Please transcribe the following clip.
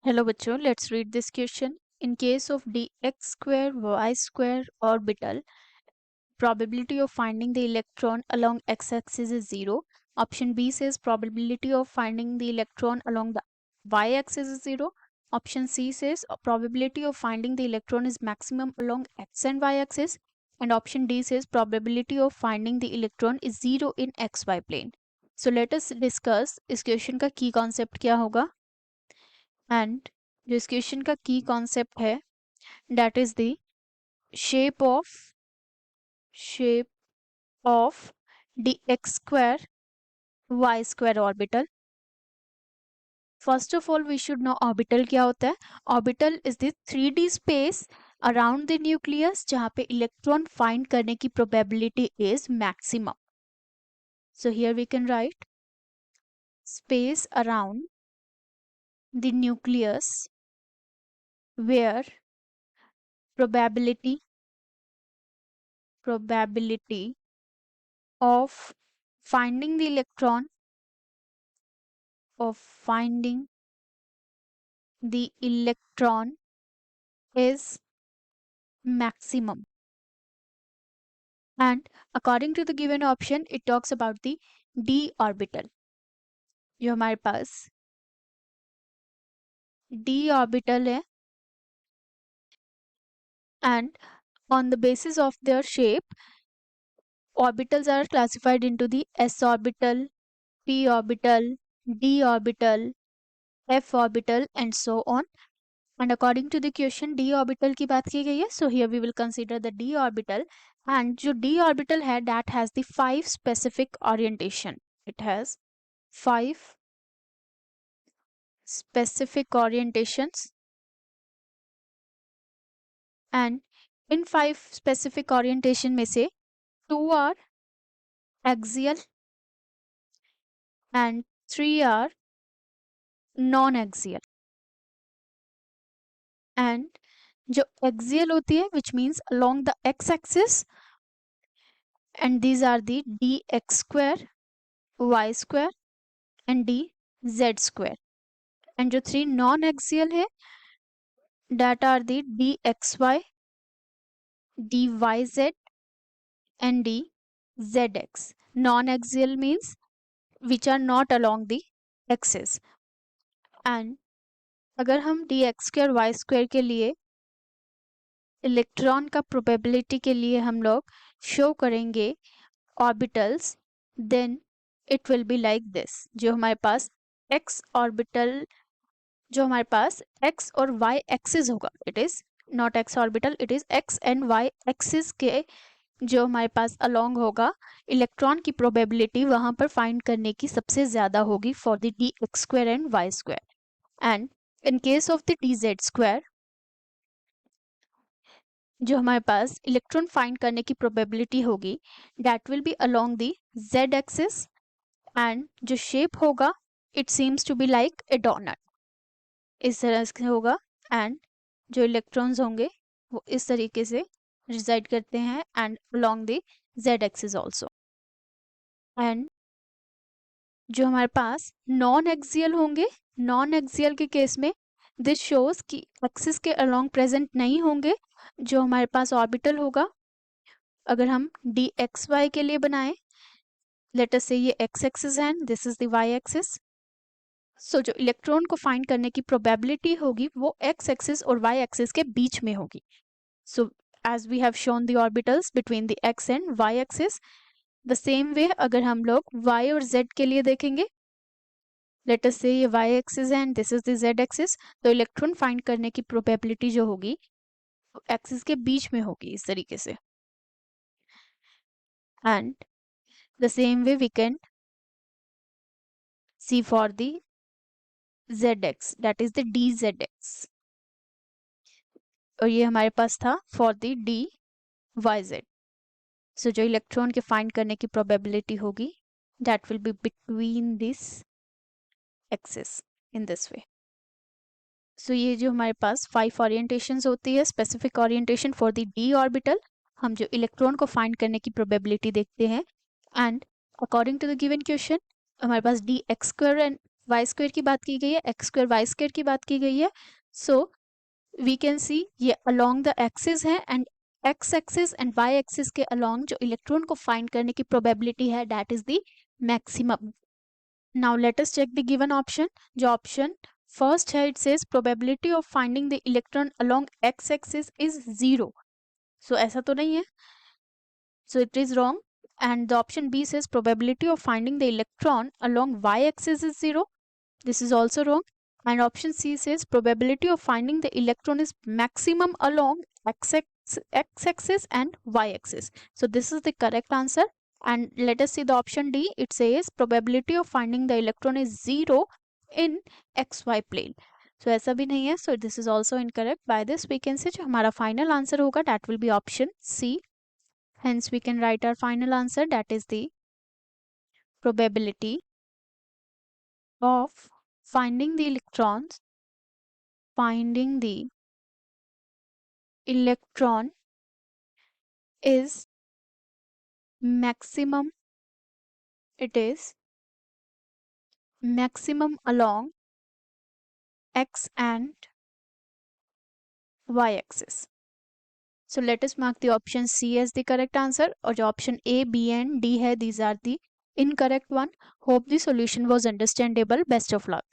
Hello बच्चों, let's read this question. In case of dx square y square orbital, probability of finding the electron along x-axis is 0. Option B says probability of finding the electron along the y-axis is 0. Option C says probability of finding the electron is maximum along x and y-axis. And option D says probability of finding the electron is 0 in xy plane. So let us discuss इस question का key concept क्या होगा. And जो इस question का की concept है that is the shape of dx square y square orbital. First of all we should know orbital क्या होता है. Orbital is the 3D space around the nucleus जहां पे इलेक्ट्रॉन फाइंड करने की probability is maximum. So here we can write space around the nucleus where probability of finding the electron is maximum. And according to the given option it talks about the d orbital. जो हमारे पास d orbital है and on the basis of their shape orbitals are classified into the s orbital, p orbital, d orbital, f orbital and so on. And according to the question d orbital की बात की गई है. So here we will consider the d orbital. And जो d orbital है that has the 5 specific orientation. It has 5 specific orientations. And in 5 specific orientation में से 2 are axial and 3 are non-axial. And जो axial होती है which means along the x-axis, and these are the dx square, y square and dz square. And जो 3 non-axial है that are the dxy, dyz and dzx. Non-axial means which are not along the axis. And अगर हम dx square y square के लिए electron का probability के लिए हम लोग शो करेंगे orbitals, then it will be like this. जो हमारे पास x ऑर्बिटल, जो हमारे पास x और y एक्सिस होगा, it is not x orbital, it is x and y axis के जो हमारे पास अलोंग होगा इलेक्ट्रॉन की प्रोबेबिलिटी वहां पर फाइंड करने की सबसे ज्यादा होगी for the dx square and y square. And in case of the dz square जो हमारे पास इलेक्ट्रॉन फाइंड करने की प्रोबेबिलिटी होगी that will be along the z axis. And जो शेप होगा it seems to be like a donut, इस तरह से होगा. एंड जो इलेक्ट्रॉन्स होंगे वो इस तरीके से रिजाइड करते हैं and along the z axis also. And जो हमारे पास नॉन एक्सियल होंगे, नॉन एक्सियल के केस में दिस शोज कि एक्सिस के अलोंग प्रेजेंट नहीं होंगे. जो हमारे पास ऑर्बिटल होगा अगर हम dxy के लिए बनाएं, लेट अस से ये x एक्सिस है, this is the y axis. So जो इलेक्ट्रॉन को फाइंड करने की प्रोबेबिलिटी होगी वो x एक्सिस और y एक्सिस के बीच में होगी. So as we have shown the orbitals between the x and y axis, the same way अगर हम लोग y और z के लिए देखेंगे, लेट अस से ये y एक्सिस है and this is the z axis, तो इलेक्ट्रॉन फाइंड करने की प्रोबेबिलिटी जो होगी एक्सिस के बीच में होगी इस तरीके से. And the same way we can see for the zx, that is the dzx. और ये हमारे पास था फॉर द dyz. सो जो इलेक्ट्रॉन के फाइंड करने की प्रोबेबिलिटी होगी that will be between this axis in this way. So ये जो हमारे पास 5 ओरिएंटेशंस होती है, specific orientation for the d orbital, हम जो इलेक्ट्रॉन को फाइंड करने की प्रोबेबिलिटी देखते हैं. And according to the given question हमारे पास dx square and Y square की बात की गई है, एक्स स्क्वायर वाई स्क्वायर की बात की गई है. सो वी कैन सी ये अलोंग द एक्सिस है and X axis and Y axis के अलोंग जो इलेक्ट्रॉन को फाइंड करने की प्रोबेबिलिटी है that is the maximum. Now let us check the given option. जो ऑप्शन फर्स्ट है it says probability of finding the electron along X axis is 0. So ऐसा तो नहीं है, so it is wrong. And the option B says probability of finding the electron along y-axis is 0. This is also wrong. And option C says probability of finding the electron is maximum along x-axis and y-axis. So this is the correct answer. And let us see the option D. It says probability of finding the electron is 0 in xy plane. So ऐसा भी नहीं है. So this is also incorrect. By this we can say जो हमारा final answer होगा that will be option C. Hence, we can write our final answer, that is the probability of finding the electrons, finding the electron is maximum, it is maximum along x and y axis. So let us mark the option C as the correct answer, or the option A, B and D hai, these are the incorrect one. Hope the solution was understandable. Best of luck.